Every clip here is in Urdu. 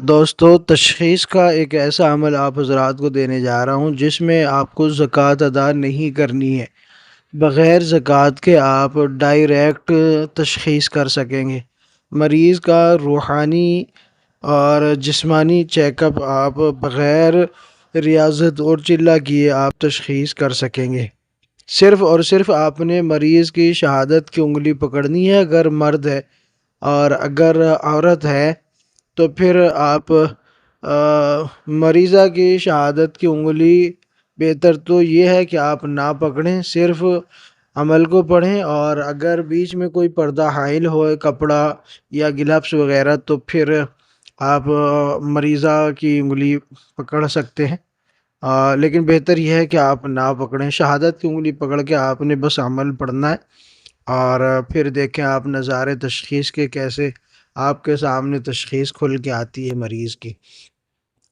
دوستو، تشخیص کا ایک ایسا عمل آپ حضرات کو دینے جا رہا ہوں جس میں آپ کو زکوٰۃ ادا نہیں کرنی ہے۔ بغیر زکوٰۃ کے آپ ڈائریکٹ تشخیص کر سکیں گے۔ مریض کا روحانی اور جسمانی چیک اپ آپ بغیر ریاضت اور چلہ کیے آپ تشخیص کر سکیں گے۔ صرف اور صرف آپ نے مریض کی شہادت کی انگلی پکڑنی ہے اگر مرد ہے، اور اگر عورت ہے تو پھر آپ مریضہ کی شہادت کی انگلی بہتر تو یہ ہے کہ آپ نہ پکڑیں، صرف عمل کو پڑھیں، اور اگر بیچ میں کوئی پردہ حائل ہو کپڑا یا گلفس وغیرہ تو پھر آپ مریضہ کی انگلی پکڑ سکتے ہیں۔ لیکن بہتر یہ ہے کہ آپ نہ پکڑیں، شہادت کی انگلی پکڑ کے آپ نے بس عمل پڑھنا ہے، اور پھر دیکھیں آپ نظارے تشخیص کے کیسے آپ کے سامنے تشخیص کھل کے آتی ہے مریض کی۔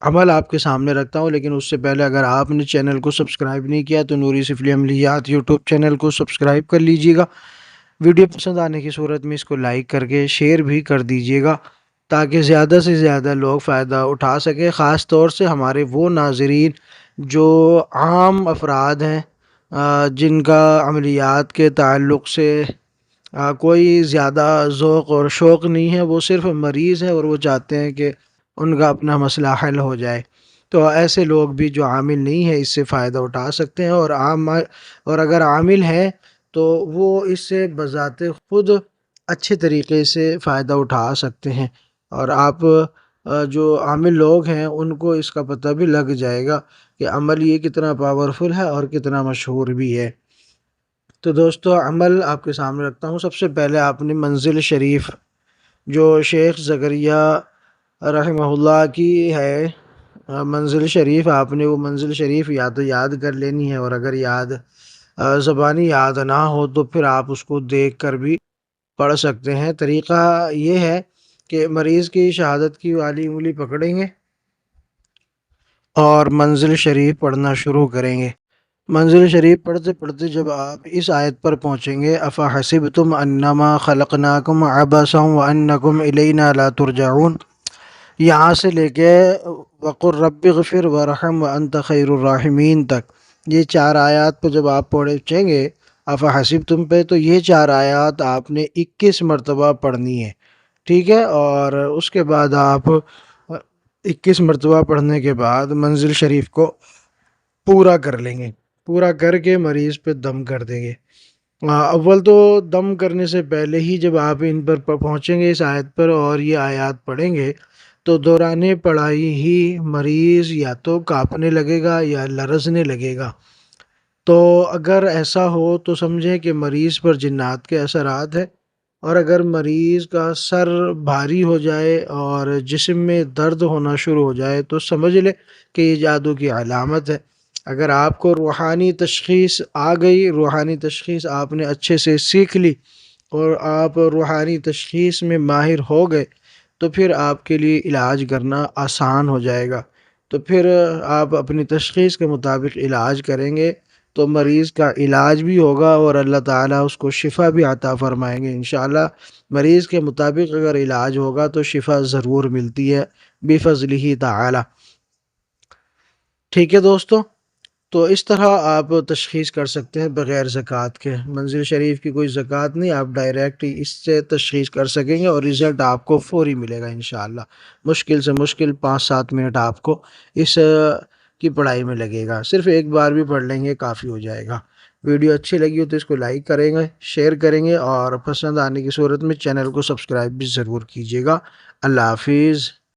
عمل آپ کے سامنے رکھتا ہوں، لیکن اس سے پہلے اگر آپ نے چینل کو سبسکرائب نہیں کیا تو نوری سفلی عملیات یوٹیوب چینل کو سبسکرائب کر لیجیے گا۔ ویڈیو پسند آنے کی صورت میں اس کو لائک کر کے شیئر بھی کر دیجیے گا تاکہ زیادہ سے زیادہ لوگ فائدہ اٹھا سکیں، خاص طور سے ہمارے وہ ناظرین جو عام افراد ہیں جن کا عملیات کے تعلق سے کوئی زیادہ ذوق اور شوق نہیں ہے، وہ صرف مریض ہیں اور وہ چاہتے ہیں کہ ان کا اپنا مسئلہ حل ہو جائے۔ تو ایسے لوگ بھی جو عامل نہیں ہے اس سے فائدہ اٹھا سکتے ہیں، اور اگر عامل ہے تو وہ اس سے بذات خود اچھے طریقے سے فائدہ اٹھا سکتے ہیں، اور آپ جو عامل لوگ ہیں ان کو اس کا پتہ بھی لگ جائے گا کہ عمل یہ کتنا پاورفل ہے اور کتنا مشہور بھی ہے۔ تو دوستو، عمل آپ کے سامنے رکھتا ہوں۔ سب سے پہلے آپ نے منزل شریف جو شیخ زکریا رحمہ اللہ کی ہے، منزل شریف، آپ نے وہ منزل شریف یا تو یاد کر لینی ہے، اور اگر زبانی یاد نہ ہو تو پھر آپ اس کو دیکھ کر بھی پڑھ سکتے ہیں۔ طریقہ یہ ہے کہ مریض کی شہادت کی والی انگلی پکڑیں گے اور منزل شریف پڑھنا شروع کریں گے۔ منزل شریف پڑھتے پڑھتے جب آپ اس آیت پر پہنچیں گے، افحسبتم انما خلقناکم عبثا وانکم الینا لا ترجعون، یہاں سے لے کے وقل رب اغفر وارحم وانت خیر الراحمین تک، یہ 4 آیات پہ جب آپ پہنچیں گے افحسبتم پہ، تو یہ 4 آیات آپ نے 21 مرتبہ پڑھنی ہے، ٹھیک ہے؟ اور اس کے بعد آپ 21 مرتبہ پڑھنے کے بعد منزل شریف کو پورا کر لیں گے، پورا کر کے مریض پہ دم کر دیں گے۔ اول تو دم کرنے سے پہلے ہی جب آپ ان پر پہنچیں گے اس آیت پر اور یہ آیات پڑھیں گے تو دوران پڑھائی ہی مریض یا تو کانپنے لگے گا یا لرزنے لگے گا۔ تو اگر ایسا ہو تو سمجھیں کہ مریض پر جنات کے اثرات ہیں، اور اگر مریض کا سر بھاری ہو جائے اور جسم میں درد ہونا شروع ہو جائے تو سمجھ لے کہ یہ جادو کی علامت ہے۔ اگر آپ کو روحانی تشخیص آ گئی، روحانی تشخیص آپ نے اچھے سے سیکھ لی اور آپ روحانی تشخیص میں ماہر ہو گئے تو پھر آپ کے لیے علاج کرنا آسان ہو جائے گا۔ تو پھر آپ اپنی تشخیص کے مطابق علاج کریں گے تو مریض کا علاج بھی ہوگا اور اللہ تعالیٰ اس کو شفا بھی عطا فرمائیں گے انشاءاللہ۔ مریض کے مطابق اگر علاج ہوگا تو شفا ضرور ملتی ہے بفضلہ تعالی۔ ٹھیک ہے دوستو، تو اس طرح آپ تشخیص کر سکتے ہیں بغیر زکوٰۃ کے۔ منزل شریف کی کوئی زکوٰۃ نہیں، آپ ڈائریکٹ اس سے تشخیص کر سکیں گے اور رزلٹ آپ کو فوری ملے گا انشاءاللہ۔ مشکل سے مشکل 5-7 منٹ آپ کو اس کی پڑھائی میں لگے گا، صرف ایک بار بھی پڑھ لیں گے کافی ہو جائے گا۔ ویڈیو اچھی لگی ہو تو اس کو لائک کریں گے، شیئر کریں گے، اور پسند آنے کی صورت میں چینل کو سبسکرائب بھی ضرور کیجیے گا۔ اللہ حافظ۔